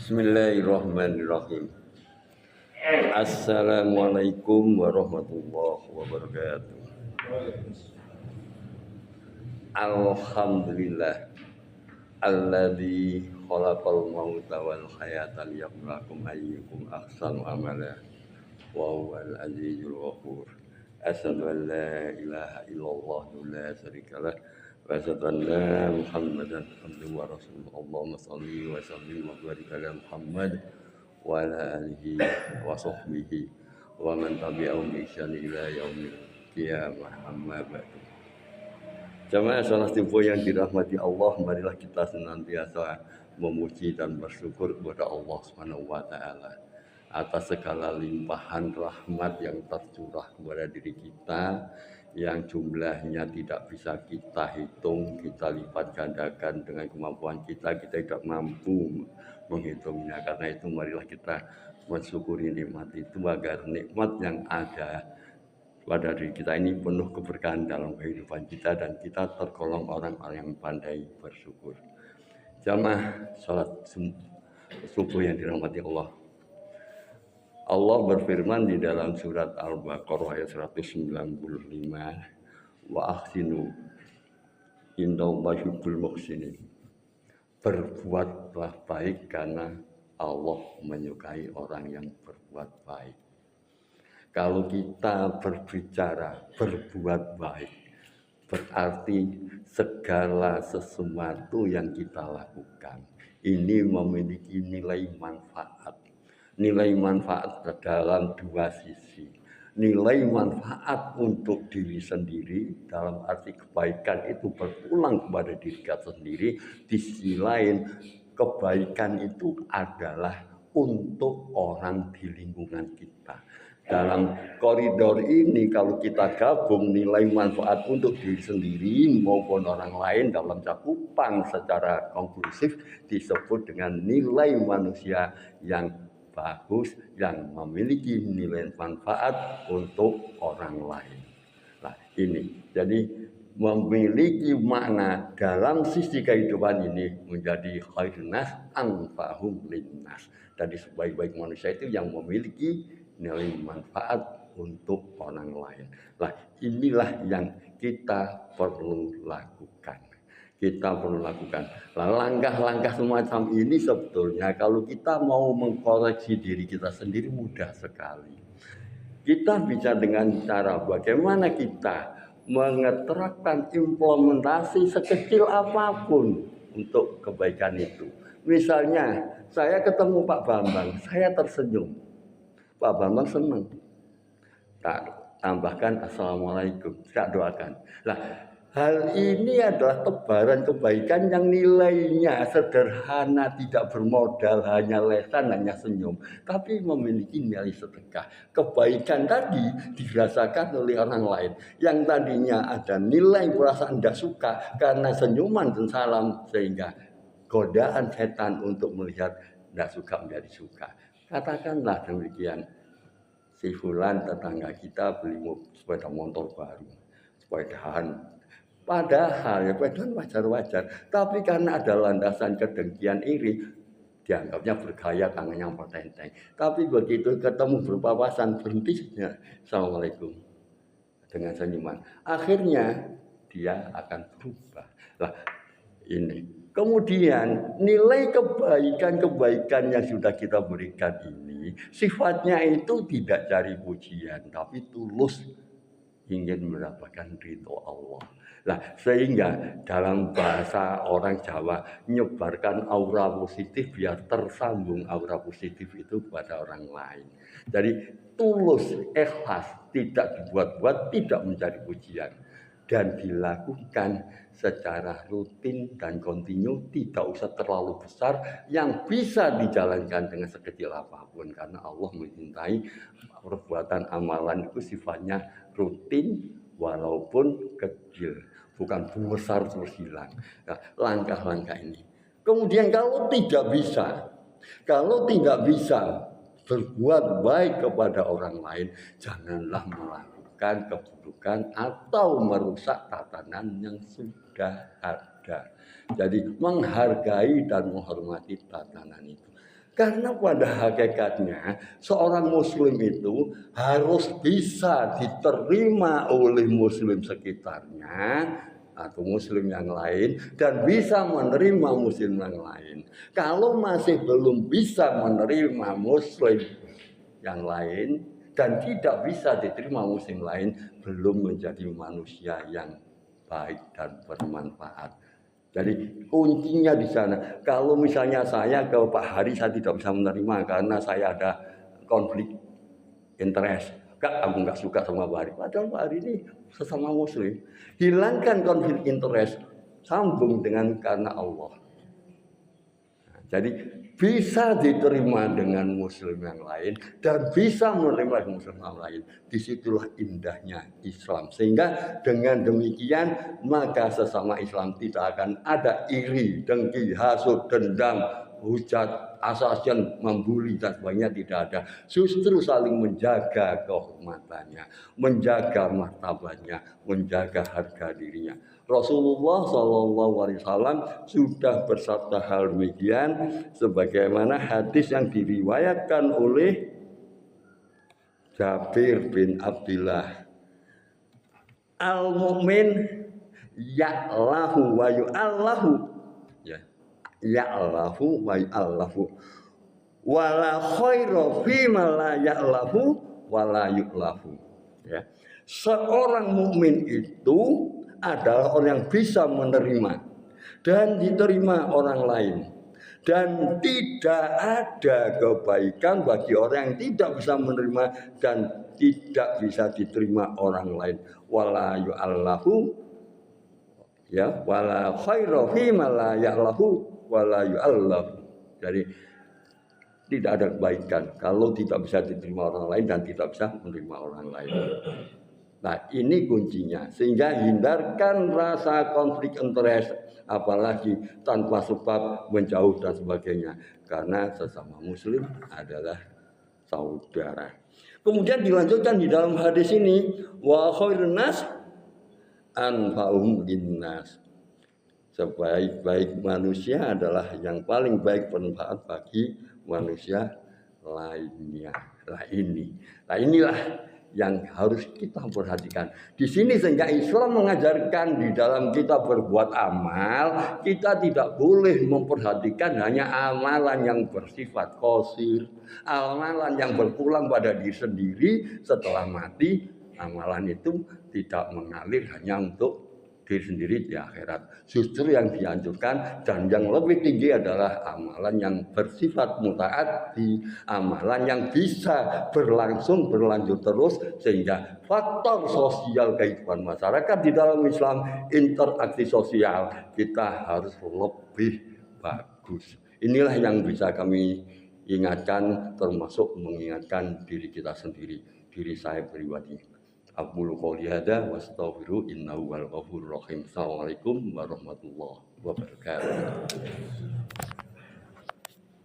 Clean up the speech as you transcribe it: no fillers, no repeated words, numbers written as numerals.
Bismillahirrahmanirrahim. Assalamualaikum warahmatullahi wabarakatuh. Alhamdulillah alladzi khalaqal mauta wal hayata liyabluwakum ayyukum ahsanu amala wa huwal azizul ghafur. Asyhadu an la ilaha illallah la syarikalah wa asyhadu anna Muhammadan abduhu wa rasuluhu. Allahumma shalli wa sallim wa barik ala Muhammad wa ala alihi wa sahbihi wa man tabi'ahum bi ihsan ila yaumil qiyamah, amma ba'du. Jamaah salat subuh yang dirahmati Allah, marilah kita senantiasa memuji dan bersyukur kepada Allah Subhanahu wa taala atas segala limpahan rahmat yang tercurah kepada diri kita, yang jumlahnya tidak bisa kita hitung, kita lipat gandakan dengan kemampuan kita tidak mampu menghitungnya. Karena itu marilah kita mensyukuri nikmat itu agar nikmat yang ada pada diri kita ini penuh keberkahan dalam kehidupan kita dan kita tergolong orang-orang yang pandai bersyukur. Jamaah salat subuh yang dirahmati Allah. Allah berfirman di dalam surat Al-Baqarah ayat 195, wa ahsinu innallaha yuhibbul muhsinin. Berbuatlah baik karena Allah menyukai orang yang berbuat baik. Kalau kita berbicara berbuat baik, berarti segala sesuatu yang kita lakukan ini memiliki nilai manfaat. Nilai manfaat dalam dua sisi. Nilai manfaat untuk diri sendiri dalam arti kebaikan itu berpulang kepada diri kita sendiri. Di sisi lain kebaikan itu adalah untuk orang di lingkungan kita. Dalam koridor ini kalau kita gabung nilai manfaat untuk diri sendiri maupun orang lain dalam cakupan secara konklusif disebut dengan nilai manusia yang bagus, yang memiliki nilai manfaat untuk orang lain. Nah ini, jadi memiliki makna dalam sisi kehidupan ini menjadi khairun nas anfa'hum linnas. Jadi sebaik-baik manusia itu yang memiliki nilai manfaat untuk orang lain. Nah inilah yang kita perlu lakukan. Nah, langkah-langkah semacam ini sebetulnya kalau kita mau mengkoreksi diri kita sendiri mudah sekali. Kita bisa dengan cara bagaimana kita mengeterapkan implementasi sekecil apapun untuk kebaikan itu. Misalnya saya ketemu Pak Bambang, saya tersenyum. Pak Bambang senang. Tak tambahkan assalamualaikum, tak doakan. Nah, hal ini adalah tebaran kebaikan yang nilainya sederhana, tidak bermodal, hanya lesan, hanya senyum. Tapi memiliki nilai sedekah. Kebaikan tadi dirasakan oleh orang lain. Yang tadinya ada nilai perasaan tidak suka karena senyuman dan salam. Sehingga godaan setan untuk melihat tidak suka menjadi suka. Katakanlah demikian. Si fulan tetangga kita beli sepeda motor baru. Sepedaan. Padahal ya padahal wajar-wajar, tapi karena ada landasan kedengkian iri, dianggapnya bergaya tangannya pertenteng. Tapi begitu ketemu berpapasan berhenti, ya, assalamualaikum dengan senyuman. Akhirnya dia akan berubah. Nah ini. Kemudian nilai kebaikan yang sudah kita berikan ini sifatnya itu tidak cari pujian, tapi tulus ingin mendapatkan ridho Allah. Nah, sehingga dalam bahasa orang Jawa menyebarkan aura positif biar tersambung aura positif itu kepada orang lain. Jadi tulus, ikhlas, tidak dibuat-buat, tidak mencari pujian dan dilakukan secara rutin dan kontinu, tidak usah terlalu besar, yang bisa dijalankan dengan sekecil apapun karena Allah mencintai perbuatan amalan itu sifatnya rutin walaupun kecil, bukan besar terus hilang. Nah, langkah-langkah ini. Kemudian kalau tidak bisa berbuat baik kepada orang lain, janganlah melakukan keburukan atau merusak tatanan yang sudah ada. Jadi menghargai dan menghormati tatanan itu. Karena pada hakikatnya seorang muslim itu harus bisa diterima oleh muslim sekitarnya atau muslim yang lain dan bisa menerima muslim yang lain. Kalau masih belum bisa menerima muslim yang lain dan tidak bisa diterima muslim lain, belum menjadi manusia yang baik dan bermanfaat. Jadi kuncinya di sana. Kalau misalnya saya ke Pak Hari saya tidak bisa menerima karena saya ada konflik interest. Kak, aku nggak suka sama Pak Hari. Padahal Pak Hari ini sesama muslim. Hilangkan konflik interest, sambung dengan karena Allah. Jadi bisa diterima dengan muslim yang lain dan bisa menerima muslim yang lain. Disitulah indahnya Islam. Sehingga dengan demikian maka sesama Islam tidak akan ada iri, dengki, hasud, dendam, hujat, asasien, membuli dan sebagainya tidak ada. Justru saling menjaga kehormatannya, menjaga martabatnya, menjaga harga dirinya. Rasulullah SAW sudah bersabda hal demikian sebagaimana hadis yang diriwayatkan oleh Jabir bin Abdullah. Al-mu'min ya'lahu wa yu'allahu. Ya. Ya'lahu wa yu'allahu. Wala khairu fima la ya'lahu wa la yu'lahu. Ya. Seorang mukmin itu adalah orang yang bisa menerima dan diterima orang lain, dan tidak ada kebaikan bagi orang yang tidak bisa menerima dan tidak bisa diterima orang lain. Wala yu'allahu, ya, wala khairu fima la ya'lahu wala yu'allahu. Jadi tidak ada kebaikan kalau tidak bisa diterima orang lain dan tidak bisa menerima orang lain. Nah, ini kuncinya. Sehingga hindarkan rasa konflik interest, apalagi tanpa sebab menjauh dan sebagainya. Karena sesama muslim adalah saudara. Kemudian dilanjutkan di dalam hadis ini, wa khairun nas anfa'uhum linnas. Sebaik-baik manusia adalah yang paling baik bermanfaat bagi manusia lainnya. Nah inilah yang harus kita perhatikan. Di sini sehingga Islam mengajarkan di dalam kita berbuat amal, kita tidak boleh memperhatikan hanya amalan yang bersifat qasir, amalan yang berpulang pada diri sendiri setelah mati. Amalan itu tidak mengalir hanya untuk diri sendiri di akhirat. Justru yang dianjurkan dan yang lebih tinggi adalah amalan yang bersifat mutaati, amalan yang bisa berlanjut terus sehingga faktor sosial kehidupan masyarakat di dalam Islam, interaksi sosial kita harus lebih bagus. Inilah yang bisa kami ingatkan, termasuk mengingatkan diri kita sendiri, diri saya pribadi. Aqulu qouli hadza wa astaghfiru innahu wal ghafurur rahim. Assalamualaikum warahmatullahi wabarakatuh.